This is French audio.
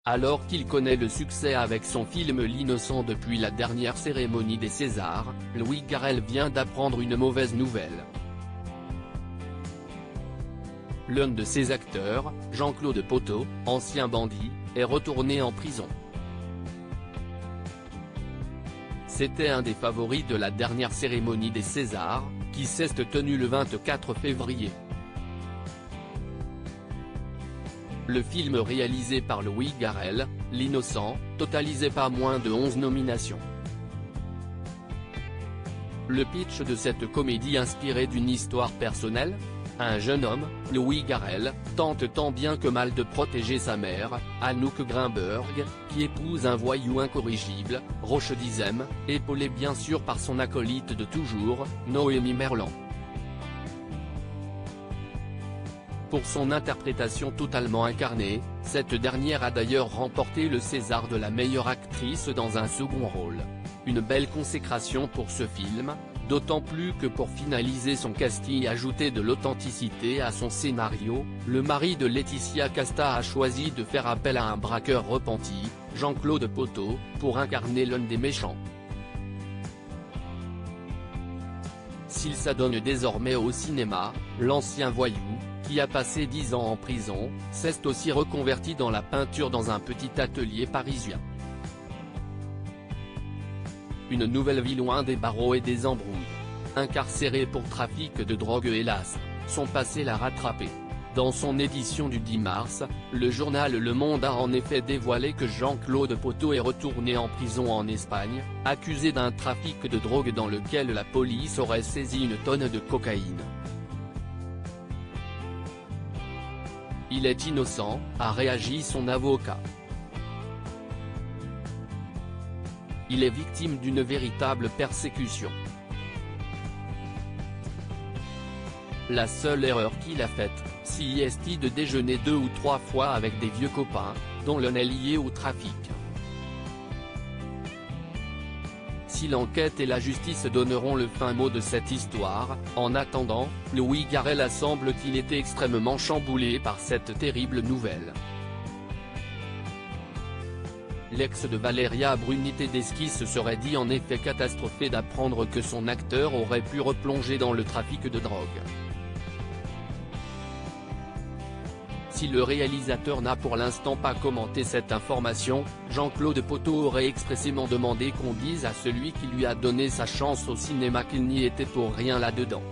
Alors qu'il connaît le succès avec son film L'Innocent depuis la dernière cérémonie des Césars, Louis Garrel vient d'apprendre une mauvaise nouvelle. L'un de ses acteurs, Jean-Claude Poteau, ancien bandit, est retourné en prison. C'était un des favoris de la dernière cérémonie des Césars, qui s'est tenue le 24 février. Le film réalisé par Louis Garrel, L'Innocent, totalisait pas moins de 11 nominations. Le pitch de cette comédie inspirée d'une histoire personnelle ? Un jeune homme, Louis Garrel, tente tant bien que mal de protéger sa mère, Anouk Grimberg, qui épouse un voyou incorrigible, Roche Dizem, épaulé bien sûr par son acolyte de toujours, Noémie Merlan. Pour son interprétation totalement incarnée, cette dernière a d'ailleurs remporté le César de la meilleure actrice dans un second rôle. Une belle consécration pour ce film, d'autant plus que pour finaliser son casting et ajouter de l'authenticité à son scénario, le mari de Laetitia Casta a choisi de faire appel à un braqueur repenti, Jean-Claude Poteau, pour incarner l'un des méchants. S'il s'adonne désormais au cinéma, l'ancien voyou, qui a passé 10 ans en prison, s'est aussi reconverti dans la peinture dans un petit atelier parisien. Une nouvelle vie loin des barreaux et des embrouilles. Incarcéré pour trafic de drogue hélas, son passé l'a rattrapé. Dans son édition du 10 mars, le journal Le Monde a en effet dévoilé que Jean-Claude Poteau est retourné en prison en Espagne, accusé d'un trafic de drogue dans lequel la police aurait saisi une tonne de cocaïne. Il est innocent, a réagi son avocat. Il est victime d'une véritable persécution. La seule erreur qu'il a faite, c'est de déjeuner 2 ou 3 fois avec des vieux copains, dont l'un est lié au trafic. Si l'enquête et la justice donneront le fin mot de cette histoire, en attendant, Louis Garrel semble qu'il était extrêmement chamboulé par cette terrible nouvelle. L'ex de Valeria Bruni Tedeschi se serait dit en effet catastrophé d'apprendre que son acteur aurait pu replonger dans le trafic de drogue. Si le réalisateur n'a pour l'instant pas commenté cette information, Jean-Claude Poteau aurait expressément demandé qu'on dise à celui qui lui a donné sa chance au cinéma qu'il n'y était pour rien là-dedans.